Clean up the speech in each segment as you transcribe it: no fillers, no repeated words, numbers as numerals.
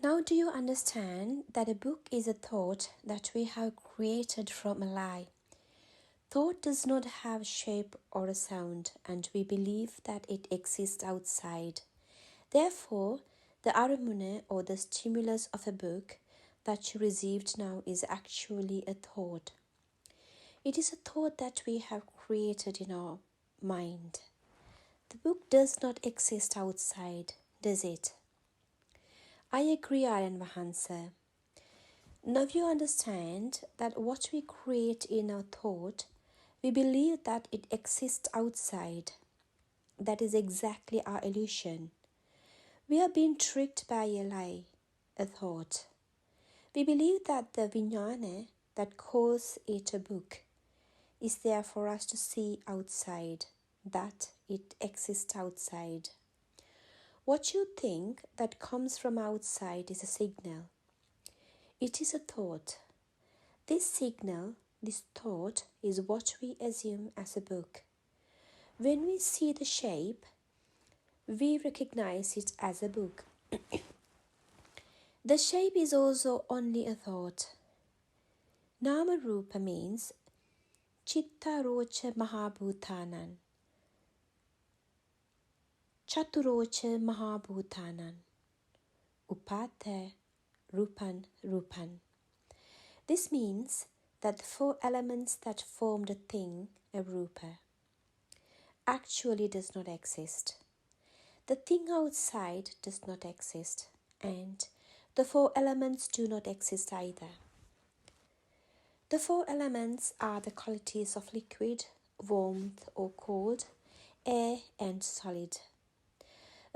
Now do you understand that a book is a thought that we have created from a lie? Thought does not have shape or a sound, and we believe that it exists outside. Therefore, the arana or the stimulus of a book that you received now is actually a thought. It is a thought that we have created in our mind. The book does not exist outside, does it? I agree, Aryanwahanse. Now you understand that what we create in our thought, we believe that it exists outside. That is exactly our illusion. We are being tricked by a lie, a thought. We believe that the vijnana that calls it a book is there for us to see outside, that it exists outside. What you think that comes from outside is a signal. It is a thought. This signal, this thought, is what we assume as a book. When we see the shape, we recognize it as a book. The shape is also only a thought. Nama Rupa means Chitta Rocha Mahabhutanan. Chaturocha Mahabhutanan. Upate Rupan. This means that the four elements that form the thing, a rupa, actually does not exist. The thing outside does not exist, and the four elements do not exist either. The four elements are the qualities of liquid, warmth or cold, air and solid.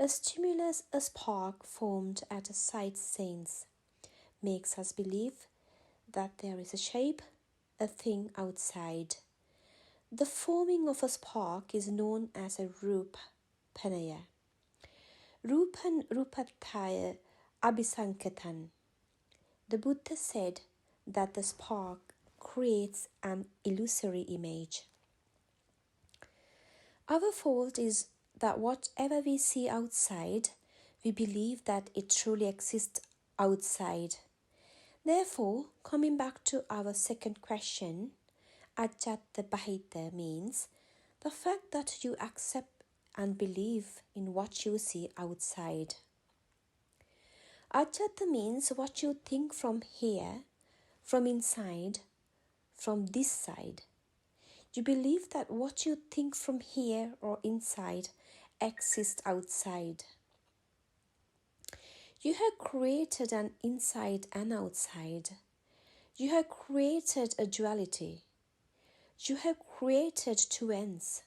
A stimulus, a spark formed at a sight sense, makes us believe that there is a shape, a thing outside. The forming of a spark is known as a rupanaya. Rupan rupataya abhisankatan. The Buddha said that the spark creates an illusory image. Our fault is that whatever we see outside, we believe that it truly exists outside. Therefore, coming back to our second question, Ajatta Bahita means the fact that you accept and believe in what you see outside. Ajatta means what you think from here, from inside, from this side. You believe that what you think from here or inside exists outside. You have created an inside and outside. You have created a duality. You have created two ends,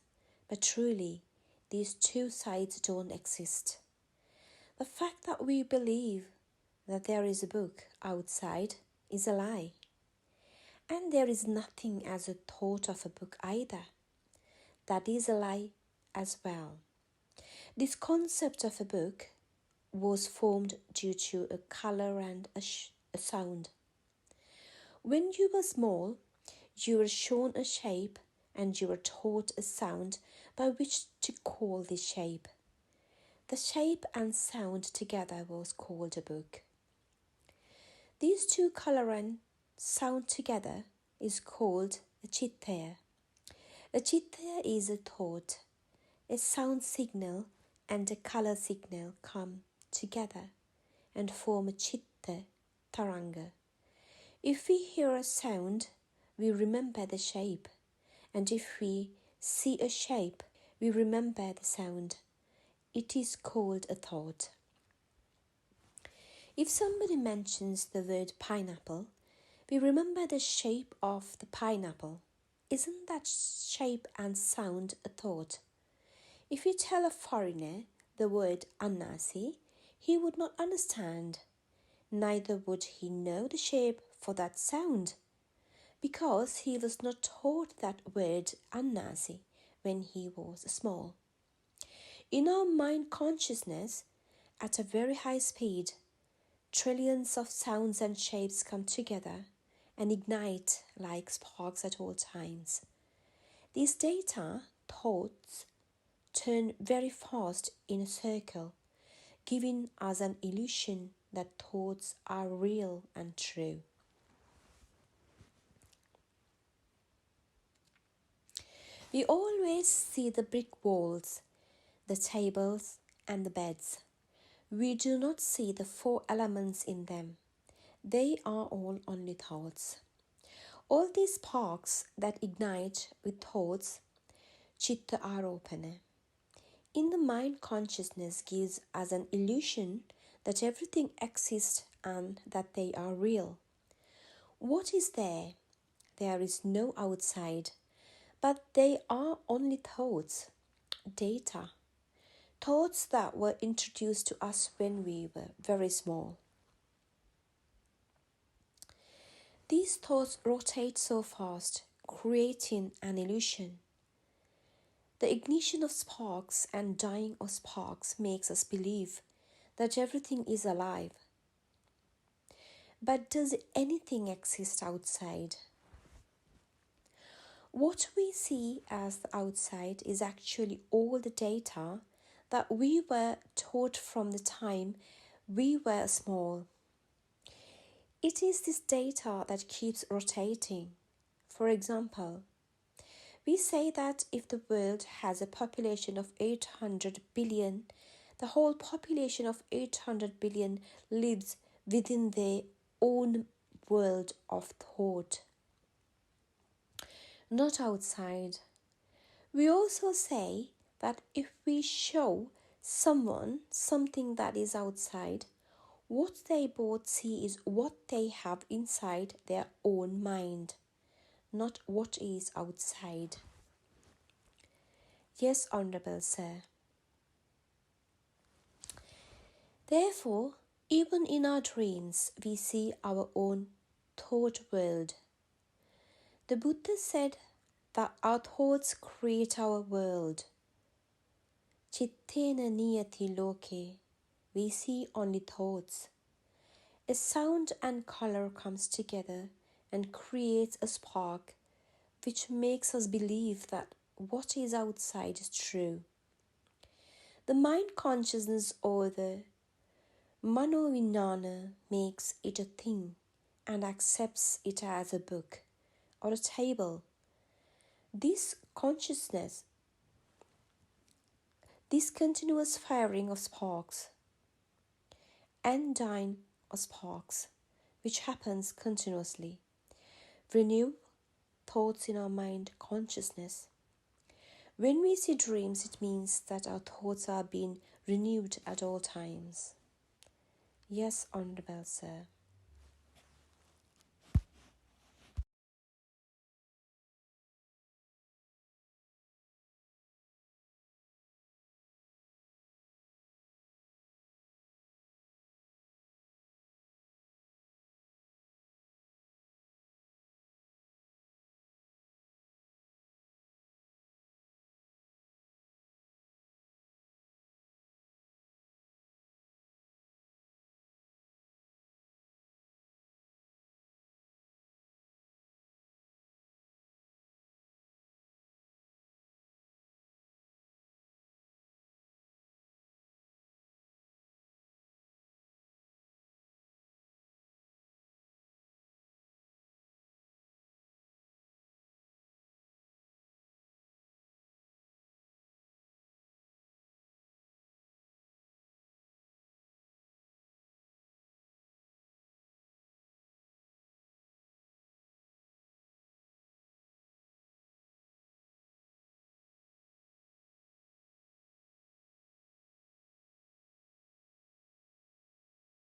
but truly, these two sides don't exist. The fact that we believe that there is a book outside is a lie. And there is nothing as a thought of a book either. That is a lie as well. This concept of a book was formed due to a color and a sound. When you were small, you were shown a shape and you were taught a sound by which to call this shape. The shape and sound together was called a book. These two color and sound together is called a chittaya. A chittaya is a thought. A sound signal and a color signal come together and form a chitta taranga. If we hear a sound, we remember the shape, and if we see a shape, we remember the sound. It is called a thought. If somebody mentions the word pineapple, we remember the shape of the pineapple. Isn't that shape and sound a thought? If you tell a foreigner the word anasi, he would not understand. Neither would he know the shape for that sound, because he was not taught that word anasi when he was small. In our mind consciousness, at a very high speed, trillions of sounds and shapes come together and ignite like sparks at all times. These data, thoughts, turn very fast in a circle, giving us an illusion that thoughts are real and true. We always see the brick walls, the tables, and the beds. We do not see the 4 elements in them. They are all only thoughts. All these sparks that ignite with thoughts, chitta aropana. In the mind, consciousness gives us an illusion that everything exists and that they are real. What is there? There is no outside, but they are only thoughts, data, thoughts that were introduced to us when we were very small. These thoughts rotate so fast, creating an illusion. The ignition of sparks and dying of sparks makes us believe that everything is alive. But does anything exist outside? What we see as the outside is actually all the data that we were taught from the time we were small. It is this data that keeps rotating. For example, we say that if the world has a population of 800 billion, the whole population of 800 billion lives within their own world of thought, not outside. We also say that if we show someone something that is outside, what they both see is what they have inside their own mind, not what is outside. Yes, Honourable Sir. Therefore, even in our dreams, we see our own thought world. The Buddha said that our thoughts create our world. Chittena niyati loke. We see only thoughts. A sound and colour comes together and creates a spark which makes us believe that what is outside is true. The mind consciousness or the manovignana makes it a thing and accepts it as a book or a table. This consciousness, this continuous firing of sparks and dying of sparks, which happens continuously, renew thoughts in our mind consciousness. When we see dreams, it means that our thoughts are being renewed at all times. Yes, Honourable Sir.